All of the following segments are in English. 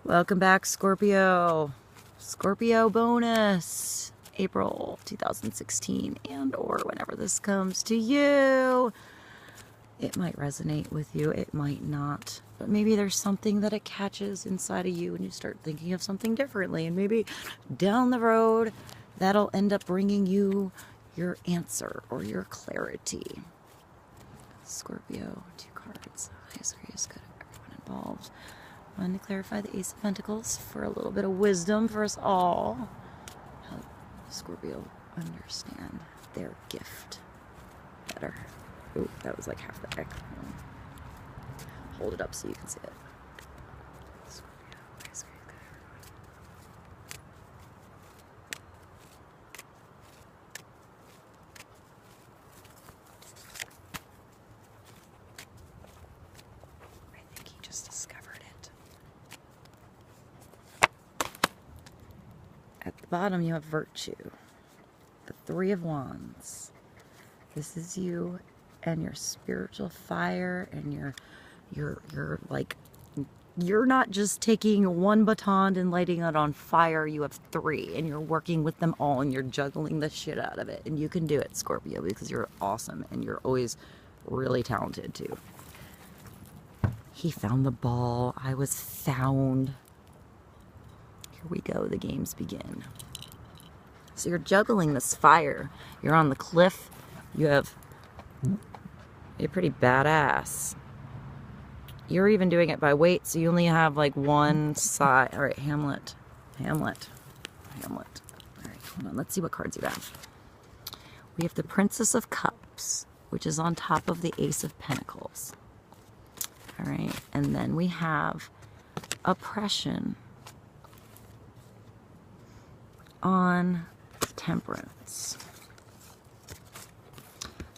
Welcome back, Scorpio. Scorpio bonus, April 2016 and or whenever this comes to you. It might resonate with you, it might not. But maybe there's something that it catches inside of you and you start thinking of something differently. And maybe down the road, that'll end up bringing you your answer or your clarity. Scorpio, 2 cards. Highest grace, good, everyone involved. I wanted to clarify the Ace of Pentacles for a little bit of wisdom for us all. Help Scorpio understand their gift better. Ooh, that was like half the deck. Hold it up so you can see it. Scorpio, highest grace, good, everyone. I think he just discovered it. At the bottom you have virtue, the 3 of Wands. This is you and your spiritual fire, and you're like, you're not just taking one baton and lighting it on fire. You have 3 and you're working with them all and you're juggling the shit out of it, and you can do it, Scorpio, because you're awesome and you're always really talented too. He found the ball. I was found. Here we go. The games begin. So you're juggling this fire. You're on the cliff. You're pretty badass. You're even doing it by weight, so you only have like one side. All right, Hamlet. All right, hold on. Let's see what cards you have. We have the Princess of Cups, which is on top of the Ace of Pentacles. All right, and then we have Oppression on Temperance.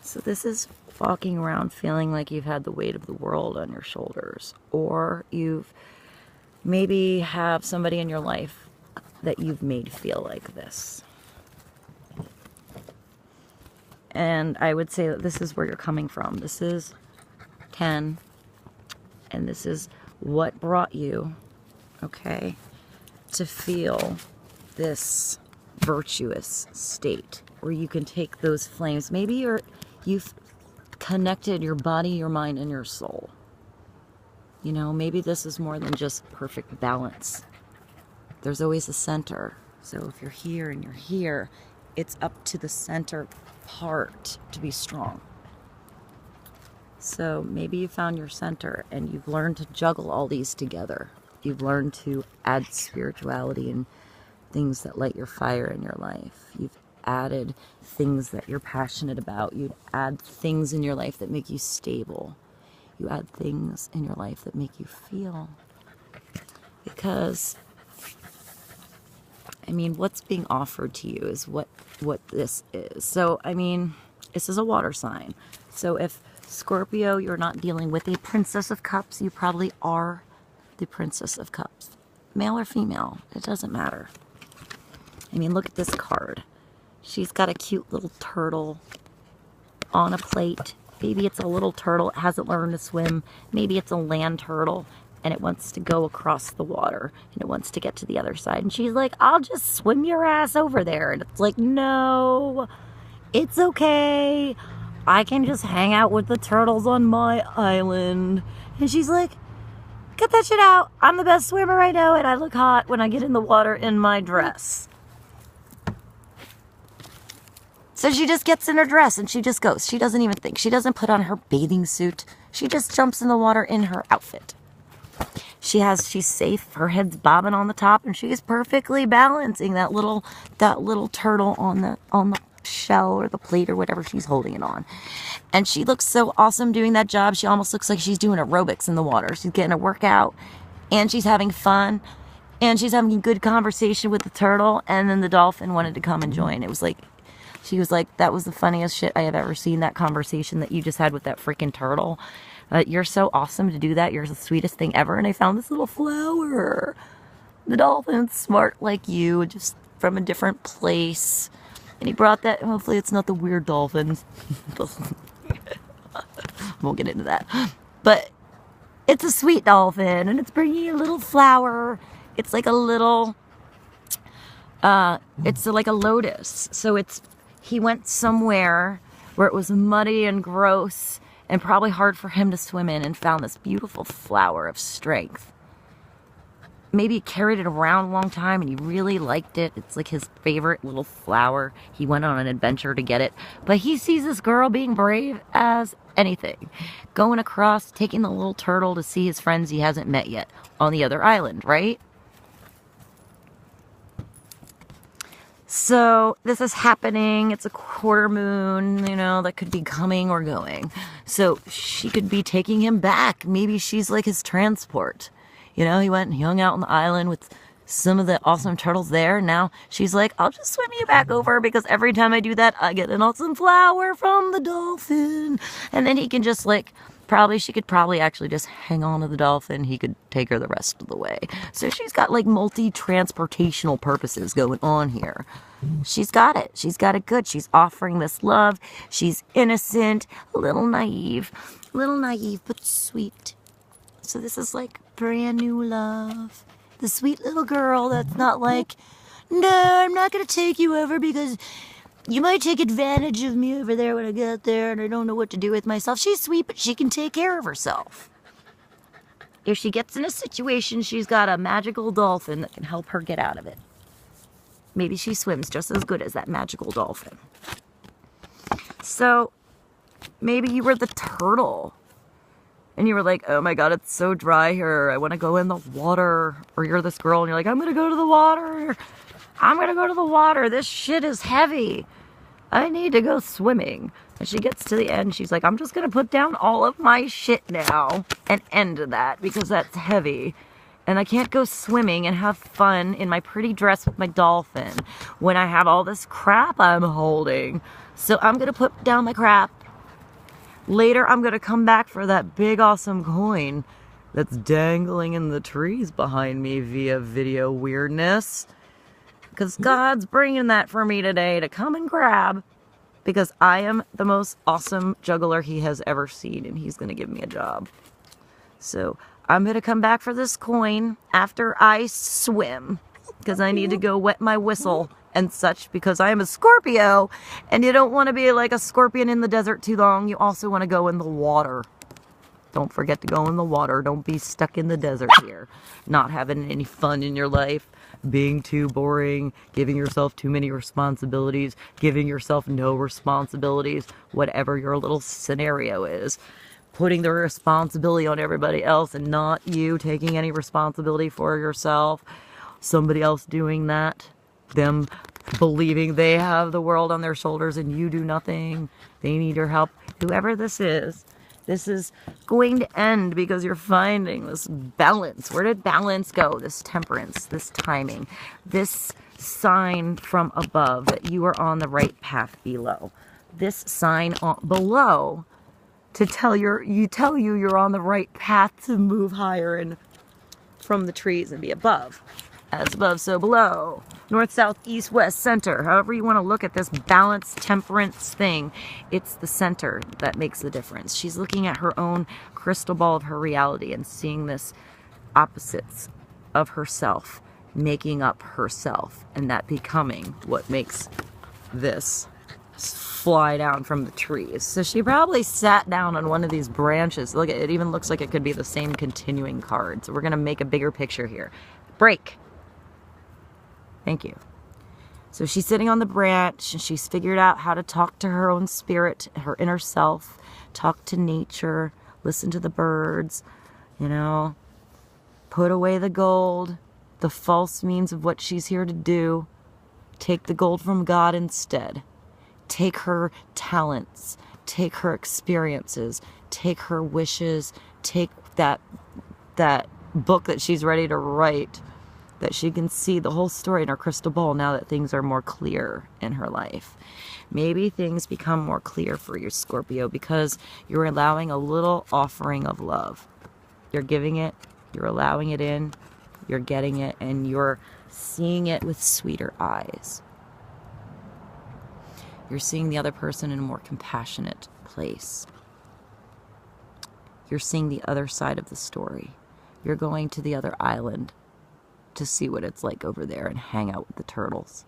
So this is walking around feeling like you've had the weight of the world on your shoulders, or you've maybe have somebody in your life that you've made feel like this. And I would say that this is where you're coming from. This is 10, and this is what brought you, okay, to feel this virtuous state where you can take those flames. Maybe you've connected your body, your mind, and your soul. You know, maybe this is more than just perfect balance. There's always a center. So if you're here and you're here, it's up to the center part to be strong. So maybe you found your center and you've learned to juggle all these together. You've learned to add spirituality and things that light your fire in your life. You've added things that you're passionate about. You add things in your life that make you stable. You add things in your life that make you feel. Because, I mean, what's being offered to you is what this is. So, I mean, this is a water sign. So if Scorpio, you're not dealing with a Princess of Cups, you probably are the Princess of Cups. Male or female, it doesn't matter. I mean, look at this card. She's got a cute little turtle on a plate. Maybe it's a little turtle. It hasn't learned to swim. Maybe it's a land turtle and it wants to go across the water and it wants to get to the other side. And she's like, I'll just swim your ass over there. And it's like, no, it's okay. I can just hang out with the turtles on my island. And she's like, cut that shit out. I'm the best swimmer right now and I look hot when I get in the water in my dress. So she just gets in her dress and she just goes. She doesn't even think. She doesn't put on her bathing suit. She just jumps in the water in her outfit. She's safe. Her head's bobbing on the top and she's perfectly balancing that little turtle on the shell or the plate or whatever she's holding it on. And she looks so awesome doing that job. She almost looks like she's doing aerobics in the water. She's getting a workout and she's having fun and she's having a good conversation with the turtle, and then the dolphin wanted to come and join. It was like, she was like, that was the funniest shit I have ever seen, that conversation that you just had with that freaking turtle. You're so awesome to do that. You're the sweetest thing ever. And I found this little flower. The dolphin's smart like you, just from a different place. And he brought that. Hopefully it's not the weird dolphins. Won't get into that. But it's a sweet dolphin, and it's bringing you a little flower. It's like a little, it's like a lotus. So he went somewhere where it was muddy and gross and probably hard for him to swim in, and found this beautiful flower of strength. Maybe he carried it around a long time and he really liked it. It's like his favorite little flower. He went on an adventure to get it. But he sees this girl being brave as anything. Going across, taking the little turtle to see his friends he hasn't met yet on the other island, right? So this is happening. It's a quarter moon, you know, that could be coming or going. So she could be taking him back. Maybe she's like his transport. You know, he went and hung out on the island with some of the awesome turtles there. Now she's like, I'll just swim you back over, because every time I do that, I get an awesome flower from the dolphin. And then he can just like, she could probably actually just hang on to the dolphin. He could take her the rest of the way. So she's got like multi-transportational purposes going on here. She's got it. She's got it good. She's offering this love. She's innocent, a little naive, but sweet. So this is like brand new love. The sweet little girl that's not like, no, I'm not going to take you over because you might take advantage of me over there when I get there and I don't know what to do with myself. She's sweet, but she can take care of herself. If she gets in a situation, she's got a magical dolphin that can help her get out of it. Maybe she swims just as good as that magical dolphin. So maybe you were the turtle and you were like, oh my God, it's so dry here. I want to go in the water. Or you're this girl and you're like, I'm going to go to the water. I'm going to go to the water. This shit is heavy. I need to go swimming. And she gets to the end. She's like, I'm just going to put down all of my shit now and end that because that's heavy. And I can't go swimming and have fun in my pretty dress with my dolphin when I have all this crap I'm holding. So I'm going to put down my crap. Later, I'm going to come back for that big awesome coin that's dangling in the trees behind me via video weirdness. Because God's bringing that for me today to come and grab. Because I am the most awesome juggler he has ever seen. And he's going to give me a job. So I'm going to come back for this coin after I swim. Because I need to go wet my whistle and such. Because I am a Scorpio. And you don't want to be like a scorpion in the desert too long. You also want to go in the water. Don't forget to go in the water. Don't be stuck in the desert here. Not having any fun in your life. Being too boring. Giving yourself too many responsibilities. Giving yourself no responsibilities. Whatever your little scenario is. Putting the responsibility on everybody else and not you taking any responsibility for yourself. Somebody else doing that. Them believing they have the world on their shoulders and you do nothing. They need your help. Whoever this is going to end because you're finding this balance. Where did balance go? This temperance, this timing, this sign from above that you are on the right path below. This sign below to tell you you're on the right path to move higher and from the trees and be above. As above, so below. North, south, east, west, center. However you want to look at this balance, temperance thing, it's the center that makes the difference. She's looking at her own crystal ball of her reality and seeing this opposites of herself, making up herself, and that becoming what makes this fly down from the trees. So she probably sat down on one of these branches. Look, it even looks like it could be the same continuing card. So we're going to make a bigger picture here. Break. Thank you. So she's sitting on the branch and she's figured out how to talk to her own spirit, her inner self, talk to nature, listen to the birds, you know, put away the gold, the false means of what she's here to do. Take the gold from God instead. Take her talents, take her experiences, take her wishes, take that book that she's ready to write, that she can see the whole story in her crystal ball now that things are more clear in her life. Maybe things become more clear for you, Scorpio, because you're allowing a little offering of love. You're giving it, you're allowing it in, you're getting it, and you're seeing it with sweeter eyes. You're seeing the other person in a more compassionate place. You're seeing the other side of the story. You're going to the other island to see what it's like over there and hang out with the turtles.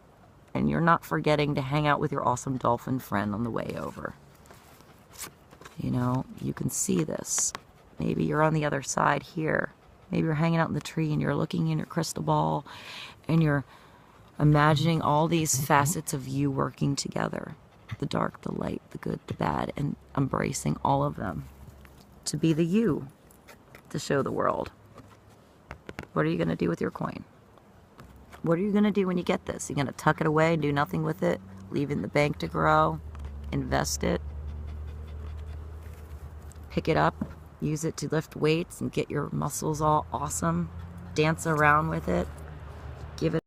And you're not forgetting to hang out with your awesome dolphin friend on the way over. You know, you can see this. Maybe you're on the other side here. Maybe you're hanging out in the tree and you're looking in your crystal ball and you're imagining all these facets of you working together. The dark, the light, the good, the bad, and embracing all of them to be the you, to show the world. What are you going to do with your coin? What are you going to do when you get this? You're going to tuck it away and do nothing with it? Leave it in the bank to grow? Invest it? Pick it up? Use it to lift weights and get your muscles all awesome? Dance around with it? Give it